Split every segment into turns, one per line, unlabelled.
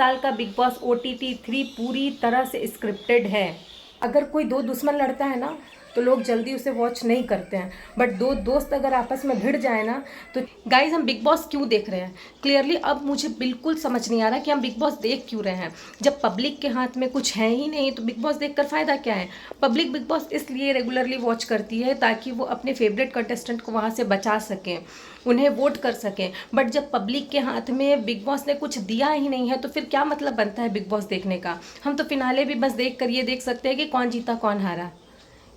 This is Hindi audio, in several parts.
साल का बिग बॉस OTT 3 पूरी तरह से स्क्रिप्टेड है। अगर कोई दो दुश्मन लड़ता है ना तो लोग जल्दी उसे वॉच नहीं करते हैं, बट दो दोस्त अगर आपस में भिड़ जाए ना तो गाइज हम बिग बॉस क्यों देख रहे हैं। क्लियरली अब मुझे बिल्कुल समझ नहीं आ रहा कि हम बिग बॉस देख क्यों रहे हैं। जब पब्लिक के हाथ में कुछ है ही नहीं तो बिग बॉस देखकर फ़ायदा क्या है। पब्लिक बिग बॉस इसलिए रेगुलरली वॉच करती है ताकि वो अपने फेवरेट कंटेस्टेंट को वहाँ से बचा सकें, उन्हें वोट कर सकें। बट जब पब्लिक के हाथ में बिग बॉस ने कुछ दिया ही नहीं है तो फिर क्या मतलब बनता है बिग बॉस देखने का। हम तो फिनाले भी बस देख कर ये देख सकते हैं कि कौन जीता कौन हारा।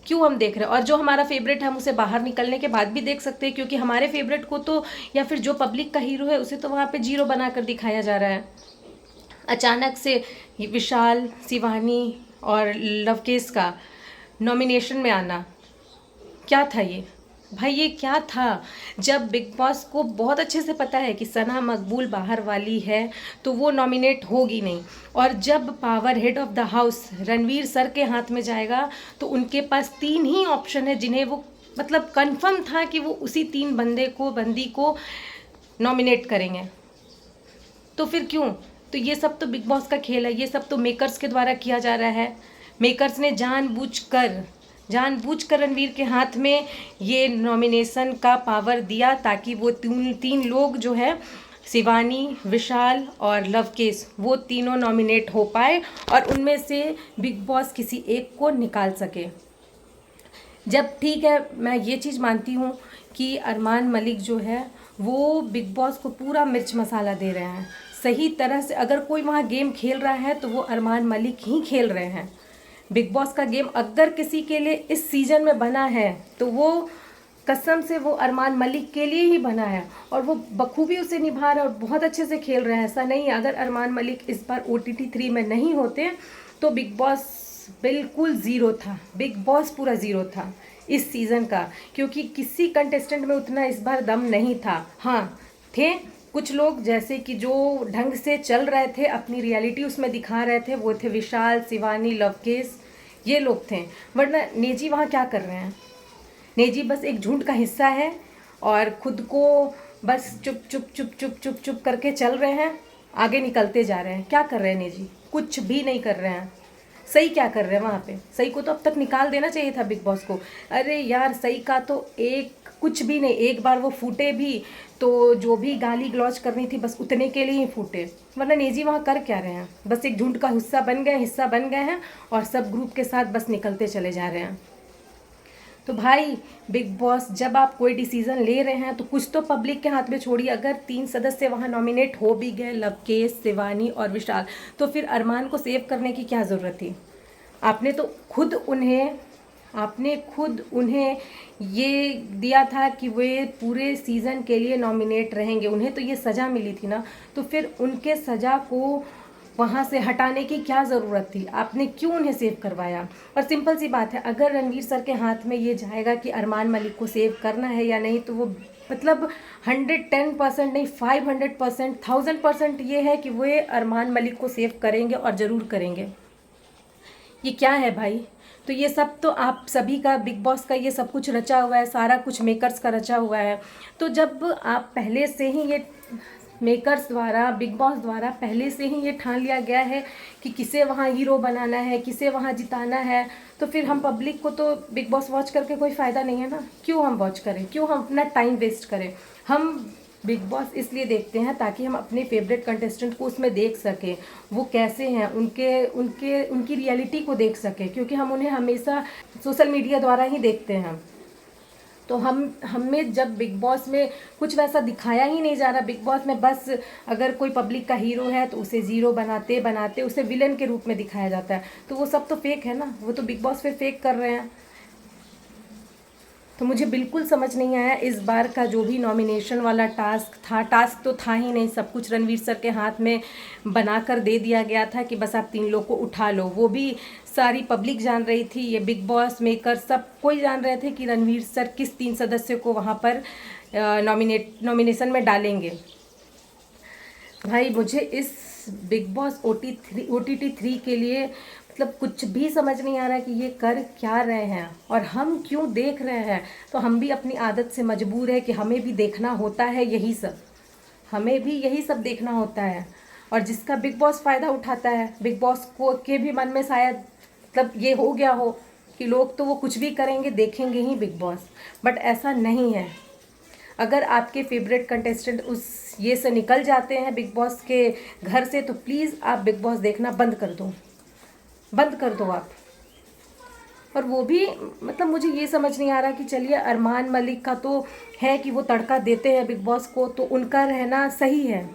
क्यों हम देख रहे हैं। और जो हमारा फेवरेट है हम उसे बाहर निकलने के बाद भी देख सकते हैं, क्योंकि हमारे फेवरेट को तो, या फिर जो पब्लिक का हीरो है उसे तो वहाँ पे जीरो बनाकर दिखाया जा रहा है। अचानक से विशाल, शिवानी और लवकेश का नॉमिनेशन में आना, क्या था ये भाई, ये क्या था। जब बिग बॉस को बहुत अच्छे से पता है कि सना मकबूल बाहर वाली है तो वो नॉमिनेट होगी नहीं, और जब power head of the house Ranveer sir के हाथ में जाएगा तो उनके पास 3 ही ऑप्शन है जिन्हें वो, मतलब कंफर्म था कि वो उसी 3 बंदी को नॉमिनेट करेंगे। तो फिर क्यों। तो ये सब तो बिग बॉस का खेल है, ये सब तो मेकर्स के द्वारा किया जा रहा है। मेकर्स ने जानबूझकर रणवीर के हाथ में ये नॉमिनेशन का पावर दिया ताकि वो तीन लोग जो है, शिवानी, विशाल और लवकेश, वो तीनों नॉमिनेट हो पाए और उनमें से बिग बॉस किसी एक को निकाल सके। जब ठीक है, मैं ये चीज़ मानती हूँ कि अरमान मलिक जो है वो बिग बॉस को पूरा मिर्च मसाला दे रहे हैं सही तरह से। अगर कोई वहाँ गेम खेल रहा है तो वो अरमान मलिक ही खेल रहे हैं। बिग बॉस का गेम अगर किसी के लिए इस सीज़न में बना है तो वो कसम से वो अरमान मलिक के लिए ही बना है, और वो बखूबी उसे निभा रहे हैं और बहुत अच्छे से खेल रहे हैं। ऐसा नहीं है, अगर अरमान मलिक इस बार OTT 3 में नहीं होते तो बिग बॉस बिल्कुल ज़ीरो था, बिग बॉस पूरा ज़ीरो था इस सीज़न का, क्योंकि किसी कंटेस्टेंट में उतना इस बार दम नहीं था। हाँ थे कुछ लोग जैसे कि जो ढंग से चल रहे थे, अपनी रियलिटी उसमें दिखा रहे थे, वो थे विशाल, शिवानी, लवकेश, ये लोग थे। वरना नेजी वहाँ क्या कर रहे हैं। नेजी बस एक झुंड का हिस्सा है और खुद को बस चुप चुप चुप चुप चुप चुप करके चल रहे हैं, आगे निकलते जा रहे हैं। क्या कर रहे हैं नेजी, कुछ भी नहीं कर रहे हैं। सही क्या कर रहे हैं वहाँ पे। सही को तो अब तक निकाल देना चाहिए था बिग बॉस को। अरे यार, सही का तो एक कुछ भी नहीं, एक बार वो फूटे भी तो जो भी गाली गलौज करनी थी बस उतने के लिए ही फूटे। वरना नेजी वहाँ कर क्या रहे हैं, बस एक झुंड का हिस्सा बन गए हैं और सब ग्रुप के साथ बस निकलते चले जा रहे हैं। तो भाई बिग बॉस, जब आप कोई डिसीज़न ले रहे हैं तो कुछ तो पब्लिक के हाथ में छोड़िए। अगर 3 सदस्य वहाँ नॉमिनेट हो भी गए, लवकेश, शिवानी और विशाल, तो फिर अरमान को सेव करने की क्या ज़रूरत थी। आपने खुद उन्हें ये दिया था कि वे पूरे सीज़न के लिए नॉमिनेट रहेंगे, उन्हें तो ये सज़ा मिली थी ना, तो फिर उनके सज़ा को वहाँ से हटाने की क्या ज़रूरत थी। आपने क्यों उन्हें सेव करवाया। और सिंपल सी बात है, अगर रणवीर सर के हाथ में ये जाएगा कि अरमान मलिक को सेव करना है या नहीं, तो वो मतलब 110% नहीं, 500%, 1000% ये है कि वे अरमान मलिक को सेव करेंगे और ज़रूर करेंगे। ये क्या है भाई। तो ये सब तो आप सभी का, बिग बॉस का ये सब कुछ रचा हुआ है, सारा कुछ मेकर्स का रचा हुआ है। तो जब आप पहले से ही ये मेकर्स द्वारा, बिग बॉस द्वारा पहले से ही ये ठान लिया गया है कि किसे वहाँ हीरो बनाना है, किसे वहाँ जिताना है, तो फिर हम पब्लिक को तो बिग बॉस वॉच करके कोई फ़ायदा नहीं है ना। क्यों हम वॉच करें, क्यों हम अपना टाइम वेस्ट करें। हम बिग बॉस इसलिए देखते हैं ताकि हम अपने फेवरेट कंटेस्टेंट को उसमें देख सकें, वो कैसे हैं, उनकी रियलिटी को देख सकें, क्योंकि हम उन्हें हमेशा सोशल मीडिया द्वारा ही देखते हैं। तो हमें जब बिग बॉस में कुछ वैसा दिखाया ही नहीं जा रहा। बिग बॉस में बस अगर कोई पब्लिक का हीरो है तो उसे ज़ीरो बनाते बनाते उसे विलन के रूप में दिखाया जाता है। तो वो सब तो फेक है ना, वो तो बिग बॉस फिर फेक कर रहे हैं। तो मुझे बिल्कुल समझ नहीं आया इस बार का जो भी नॉमिनेशन वाला टास्क तो था ही नहीं। सब कुछ रणवीर सर के हाथ में बनाकर दे दिया गया था कि बस आप 3 लोग को उठा लो। वो भी सारी पब्लिक जान रही थी, ये बिग बॉस मेकर सब कोई जान रहे थे कि रणवीर सर किस 3 सदस्य को वहाँ पर नॉमिनेशन में डालेंगे। भाई मुझे इस बिग बॉस OTT 3 के लिए मतलब कुछ भी समझ नहीं आ रहा कि ये कर क्या रहे हैं और हम क्यों देख रहे हैं। तो हम भी अपनी आदत से मजबूर है कि हमें भी देखना होता है यही सब, हमें भी यही सब देखना होता है। और जिसका बिग बॉस फ़ायदा उठाता है, बिग बॉस को के भी मन में शायद मतलब ये हो गया हो कि लोग तो वो कुछ भी करेंगे, देखेंगे ही बिग बॉस, बट ऐसा नहीं है। अगर आपके फेवरेट कंटेस्टेंट उस ये से निकल जाते हैं बिग बॉस के घर से, तो प्लीज़ आप बिग बॉस देखना बंद कर दो, बंद कर दो आप। और वो भी मतलब मुझे ये समझ नहीं आ रहा कि चलिए अरमान मलिक का तो है कि वो तड़का देते हैं बिग बॉस को, तो उनका रहना सही है।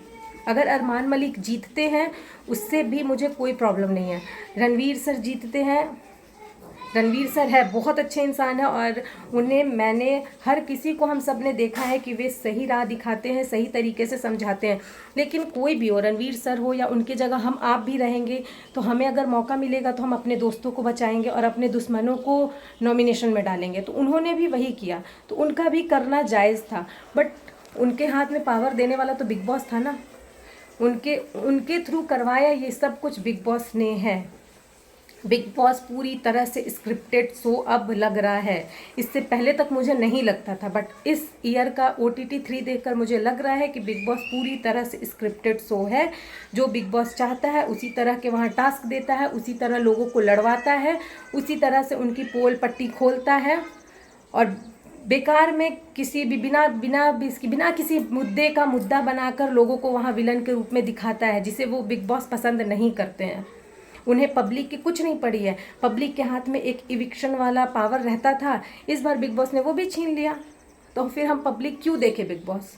अगर अरमान मलिक जीतते हैं उससे भी मुझे कोई प्रॉब्लम नहीं है। रणवीर सर जीतते हैं, रणवीर सर है बहुत अच्छे इंसान है और उन्हें मैंने हर किसी को हम सब ने देखा है कि वे सही राह दिखाते हैं, सही तरीके से समझाते हैं। लेकिन कोई भी हो, रणवीर सर हो या उनकी जगह हम आप भी रहेंगे, तो हमें अगर मौका मिलेगा तो हम अपने दोस्तों को बचाएंगे और अपने दुश्मनों को नॉमिनेशन में डालेंगे। तो उन्होंने भी वही किया, तो उनका भी करना जायज़ था, बट उनके हाथ में पावर देने वाला तो बिग बॉस था ना, उनके थ्रू करवाया ये सब कुछ बिग बॉस ने है। बिग बॉस पूरी तरह से स्क्रिप्टेड शो अब लग रहा है, इससे पहले तक मुझे नहीं लगता था, बट इस ईयर का OTT 3 देखकर मुझे लग रहा है कि बिग बॉस पूरी तरह से स्क्रिप्टेड शो है। जो बिग बॉस चाहता है उसी तरह के वहाँ टास्क देता है, उसी तरह लोगों को लड़वाता है, उसी तरह से उनकी पोल पट्टी खोलता है और बेकार में किसी भी बिना किसी मुद्दे का मुद्दा बनाकर लोगों को वहाँ विलन के रूप में दिखाता है, जिसे वो बिग बॉस पसंद नहीं करते हैं। उन्हें पब्लिक की कुछ नहीं पड़ी है। पब्लिक के हाथ में एक इविक्शन वाला पावर रहता था, इस बार बिग बॉस ने वो भी छीन लिया, तो फिर हम पब्लिक क्यों देखे बिग बॉस?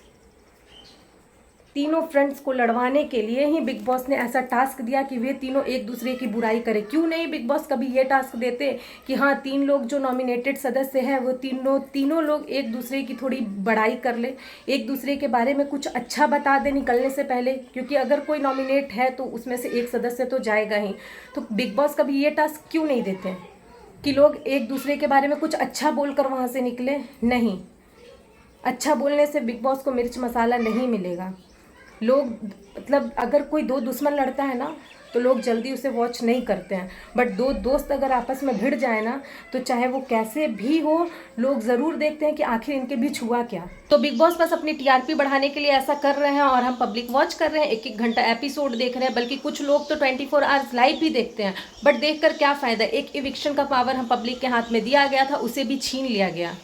तीनों फ्रेंड्स को लड़वाने के लिए ही बिग बॉस ने ऐसा टास्क दिया कि वे तीनों एक दूसरे की बुराई करें। क्यों नहीं बिग बॉस कभी ये टास्क देते कि हाँ, 3 लोग जो नॉमिनेटेड सदस्य हैं वो तीनों लोग एक दूसरे की थोड़ी बड़ाई कर ले, एक दूसरे के बारे में कुछ अच्छा बता दे निकलने से पहले, क्योंकि अगर कोई नॉमिनेट है तो उसमें से एक सदस्य तो जाएगा ही। तो बिग बॉस कभी ये टास्क क्यों नहीं देते कि लोग एक दूसरे के बारे में कुछ अच्छा बोलकर वहाँ से निकले? नहीं, अच्छा बोलने से बिग बॉस को मिर्च मसाला नहीं मिलेगा। लोग मतलब अगर कोई 2 दुश्मन लड़ता है ना तो लोग जल्दी उसे वॉच नहीं करते हैं, बट 2 दोस्त अगर आपस में भिड़ जाए ना, तो चाहे वो कैसे भी हो, लोग ज़रूर देखते हैं कि आखिर इनके बीच हुआ क्या। तो बिग बॉस बस अपनी TRP बढ़ाने के लिए ऐसा कर रहे हैं और हम पब्लिक वॉच कर रहे हैं, 1-1 घंटा एपिसोड देख रहे हैं, बल्कि कुछ लोग तो 24 आवर्स लाइव भी देखते हैं। बट देखकर क्या फ़ायदा? एक इविक्शन का पावर हम पब्लिक के हाथ में दिया गया था, उसे भी छीन लिया गया।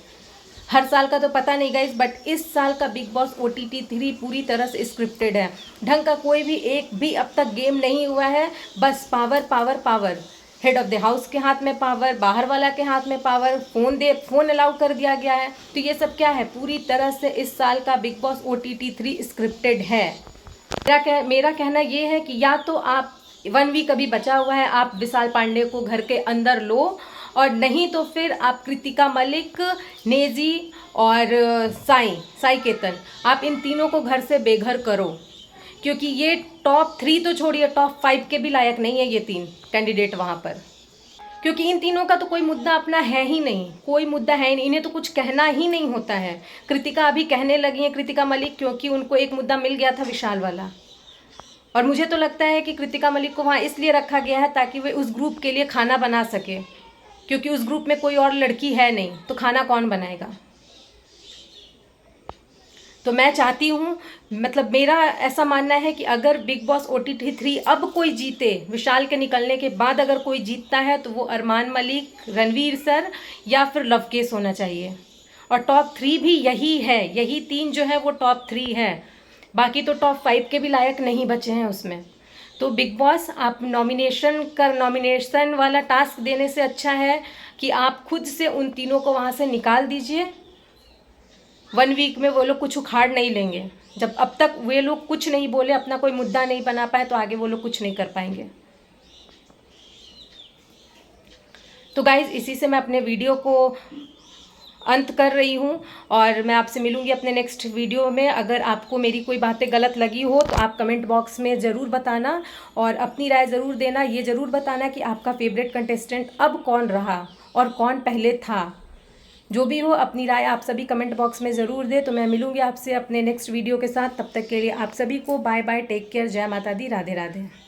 हर साल का तो पता नहीं गाइस, बट इस साल का बिग बॉस OTT 3 पूरी तरह से स्क्रिप्टेड है। ढंग का कोई भी एक भी अब तक गेम नहीं हुआ है, बस power power power. Head of the house के हाथ में पावर, बाहर वाला के हाथ में पावर, फ़ोन अलाउ कर दिया गया है। तो ये सब क्या है? पूरी तरह से इस साल का बिग बॉस OTT 3 स्क्रिप्टेड है। मेरा कहना ये है कि या तो आप 1 वीक अभी बचा हुआ है, आप विशाल पांडे को घर के अंदर लो, और नहीं तो फिर आप कृतिका मलिक, नेजी और साई केतन, आप इन तीनों को घर से बेघर करो, क्योंकि ये टॉप 3 तो छोड़िए, टॉप 5 के भी लायक नहीं है ये 3 कैंडिडेट वहाँ पर, क्योंकि इन तीनों का तो कोई मुद्दा अपना है ही नहीं, कोई मुद्दा है ही नहीं, इन्हें तो कुछ कहना ही नहीं होता है। कृतिका अभी कहने लगी हैं, कृतिका मलिक, क्योंकि उनको एक मुद्दा मिल गया था विशाल वाला, और मुझे तो लगता है कि कृतिका मलिक को वहाँ इसलिए रखा गया है ताकि वे उस ग्रुप के लिए खाना बना सके, क्योंकि उस ग्रुप में कोई और लड़की है नहीं, तो खाना कौन बनाएगा? तो मैं चाहती हूँ, मतलब मेरा ऐसा मानना है कि अगर बिग बॉस OTT 3 अब कोई जीते, विशाल के निकलने के बाद अगर कोई जीतता है, तो वो अरमान मलिक, रणवीर सर या फिर लवकेश होना चाहिए। और टॉप 3 भी यही है, यही 3 जो है वो टॉप 3 है, बाकी तो टॉप 5 के भी लायक नहीं बचे हैं उसमें। तो बिग बॉस, आप नॉमिनेशन वाला टास्क देने से अच्छा है कि आप खुद से उन तीनों को वहाँ से निकाल दीजिए। 1 वीक में वो लोग कुछ उखाड़ नहीं लेंगे। जब अब तक वे लोग कुछ नहीं बोले, अपना कोई मुद्दा नहीं बना पाए, तो आगे वो लोग कुछ नहीं कर पाएंगे। तो गाइज़, इसी से मैं अपने वीडियो को अंत कर रही हूँ और मैं आपसे मिलूँगी अपने नेक्स्ट वीडियो में। अगर आपको मेरी कोई बातें गलत लगी हो तो आप कमेंट बॉक्स में ज़रूर बताना और अपनी राय ज़रूर देना। ये ज़रूर बताना कि आपका फेवरेट कंटेस्टेंट अब कौन रहा और कौन पहले था। जो भी हो, अपनी राय आप सभी कमेंट बॉक्स में ज़रूर दें। तो मैं मिलूँगी आपसे अपने नेक्स्ट वीडियो के साथ। तब तक के लिए आप सभी को बाय बाय, टेक केयर, जय माता दी, राधे राधे।